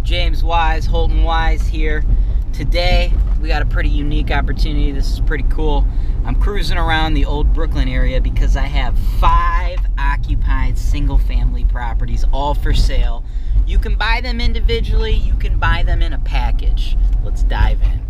James Wise, HoltonWise here. Today, we got a pretty unique opportunity. This is pretty cool. I'm cruising around the old Brooklyn area because I have 5 occupied single-family properties, all for sale. You can buy them individually, you can buy them in a package. Let's dive in.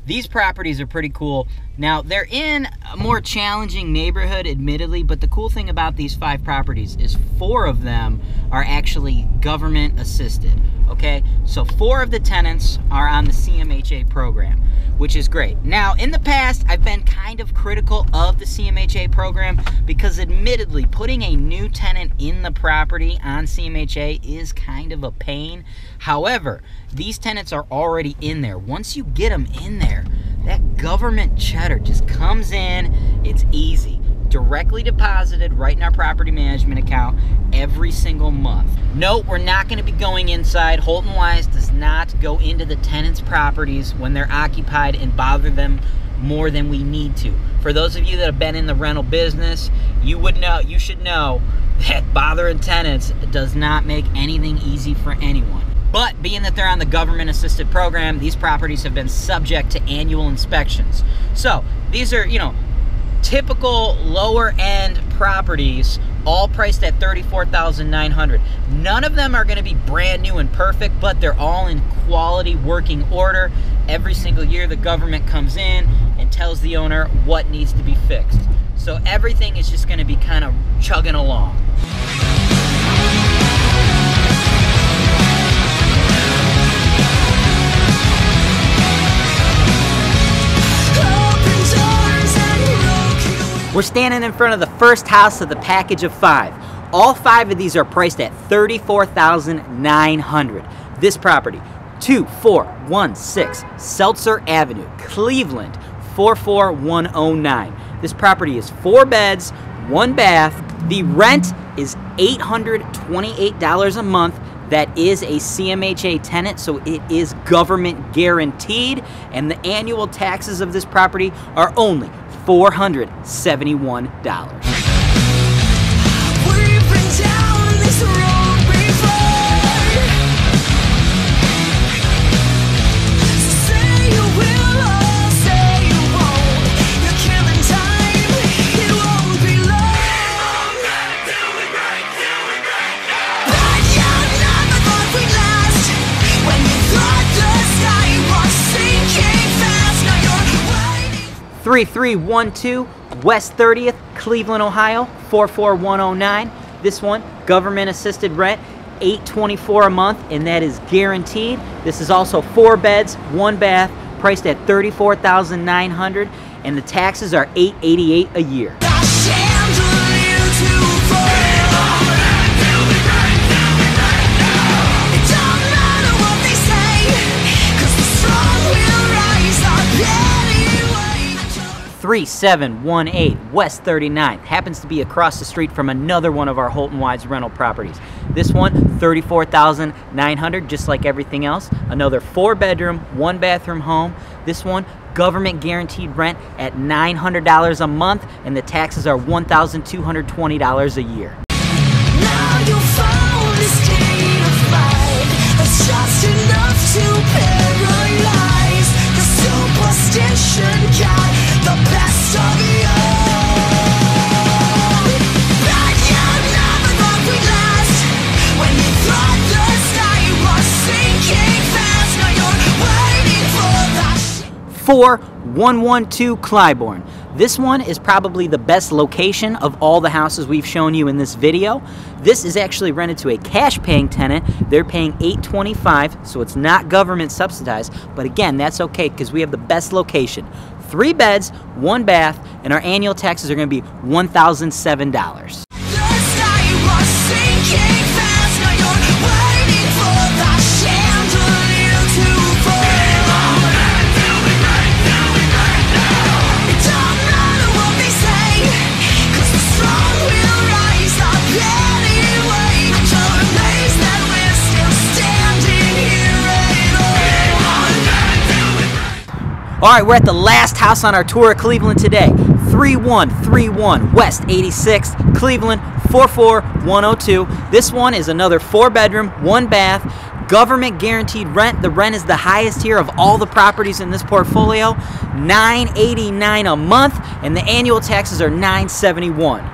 These properties are pretty cool. Now, they're in a more challenging neighborhood, admittedly, but the cool thing about these 5 properties is 4 of them are actually government assisted, okay? So 4 of the tenants are on the CMHA program, which is great. Now, in the past, I've been kind of critical of the CMHA program because admittedly, putting a new tenant in the property on CMHA is kind of a pain. However, these tenants are already in there. Once you get them in there, that government cheddar just comes in. It's easy. Directly deposited right in our property management account every single month. Note, we're not going to be going inside. HoltonWise does not go into the tenants' properties when they're occupied and bother them more than we need to. For those of you that have been in the rental business, you should know that bothering tenants does not make anything easy for anyone. But being that they're on the government-assisted program, these properties have been subject to annual inspections. So these are, typical lower-end properties, all priced at $34,900. None of them are going to be brand new and perfect, but they're all in quality working order. Every single year, the government comes in and tells the owner what needs to be fixed. So everything is just going to be kind of chugging along. We're standing in front of the first house of the package of 5. All 5 of these are priced at $34,900. This property, 2416 Selzer Avenue, Cleveland, 44109. This property is 4 beds, 1 bath. The rent is $828 a month. That is a CMHA tenant, so it is government guaranteed, and the annual taxes of this property are only $471. We've been down this road before. So say you will or say you won't. You're killing time, it won't be long. But you never thought we'd last. When you thought the sky was sinking fast, now you're waiting. 3312 West 30th, Cleveland, Ohio, 44109. This one, government assisted rent, $824 a month, and that is guaranteed. This is also 4 beds, 1 bath, priced at $34,900, and the taxes are $888 a year. It don't matter what they say, 'cause the strong will rise up anyway. 3718 West 39th happens to be across the street from another one of our HoltonWise rental properties. This one, $34,900, just like everything else. Another 4-bedroom, 1-bathroom home. This one, government guaranteed rent at $900 a month, and the taxes are $1,220 a year. Now you found a state of mind that's just enough to paralyze. The superstition got the best of you. But you never thought we'd last. When you thought the sky was sinking fast, now you're waiting for that. 4112 Clybourn. This one is probably the best location of all the houses we've shown you in this video. This is actually rented to a cash-paying tenant. They're paying $825, so it's not government subsidized. But again, that's okay because we have the best location. 3 beds, 1 bath, and our annual taxes are going to be $1,007. The sky was sinking fast, now you're waiting for that chandelier to fall. It don't matter what they say, 'cause the strong will rise up anyway. I'm so amazed that we're still standing here at all. All right, we're at the last house on our tour of Cleveland today. 3131 West 86th, Cleveland 44102. This one is another 4-bedroom, 1-bath, government guaranteed rent. The rent is the highest here of all the properties in this portfolio, $989 a month, and the annual taxes are $971.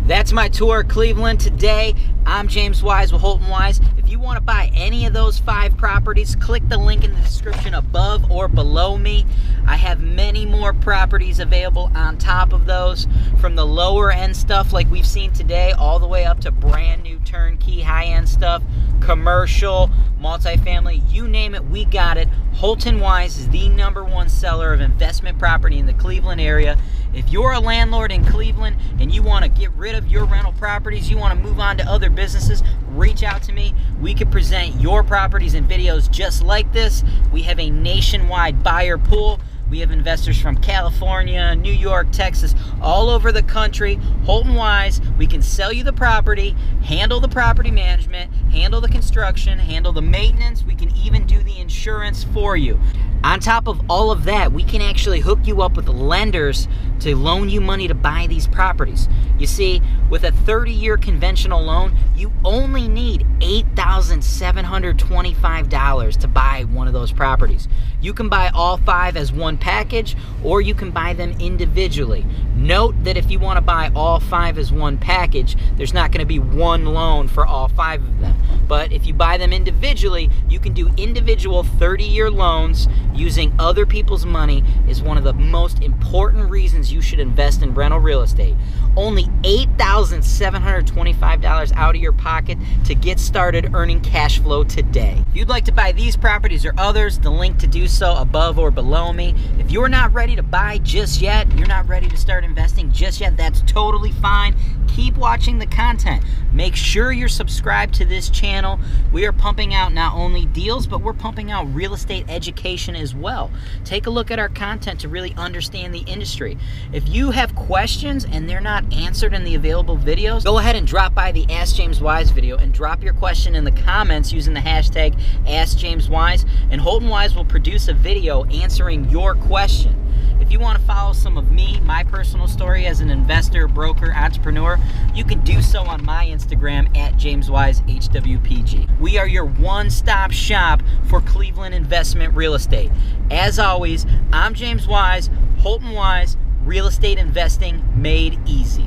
That's my tour of Cleveland today. I'm James Wise with HoltonWise. If you want to buy any of those 5 properties, click the link in the description above or below me. I have many more properties available on top of those, from the lower end stuff like we've seen today all the way up to brand new turnkey high-end stuff, commercial, multifamily, you name it, we got it. HoltonWise is the #1 seller of investment property in the Cleveland area. If you're a landlord in Cleveland and you want to get rid of your rental properties, you want to move on to other businesses, reach out to me. We can present your properties and videos just like this. We have a nationwide buyer pool. We have investors from California, New York, Texas, all over the country. HoltonWise, we can sell you the property, handle the property management, handle the construction, handle the maintenance. We can even do the insurance for you. On top of all of that, we can actually hook you up with lenders to loan you money to buy these properties. You see, with a 30-year conventional loan, you only need $8,725 to buy one of those properties. You can buy all 5 as one package, or you can buy them individually. Note that if you want to buy all 5 as one package, there's not going to be one loan for all 5 of them. But if you buy them individually, you can do individual 30-year loans. Using other people's money is one of the most important reasons you should invest in rental real estate. Only $8,725 out of your pocket to get started earning cash flow today. If you'd like to buy these properties or others, the link to do so above or below me. If you're not ready to buy just yet, you're not ready to start investing just yet, that's totally fine. Keep watching the content. Make sure you're subscribed to this channel. We are pumping out not only deals, but we're pumping out real estate education as well. Take a look at our content to really understand the industry. If you have questions and they're not answered in the available videos, go ahead and drop by the Ask James Wise video and drop your question in the comments using the hashtag AskJamesWise, and HoltonWise will produce a video answering your question. If you want to follow some of me, my personal story as an investor, broker, entrepreneur, you can do so on my Instagram at JamesWiseHWPG. We are your one-stop shop for Cleveland investment real estate. As always, I'm James Wise, HoltonWise, real estate investing made easy.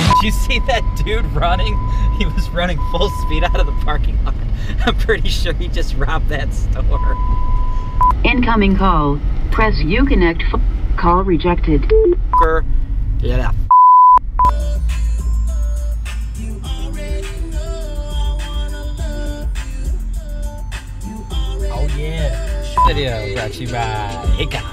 Did you see that dude running? He was running full speed out of the parking lot. I'm pretty sure he just robbed that store. Incoming call. Press Uconnect. Call rejected. Yeah. Oh yeah. Video brought to you by Hiccup.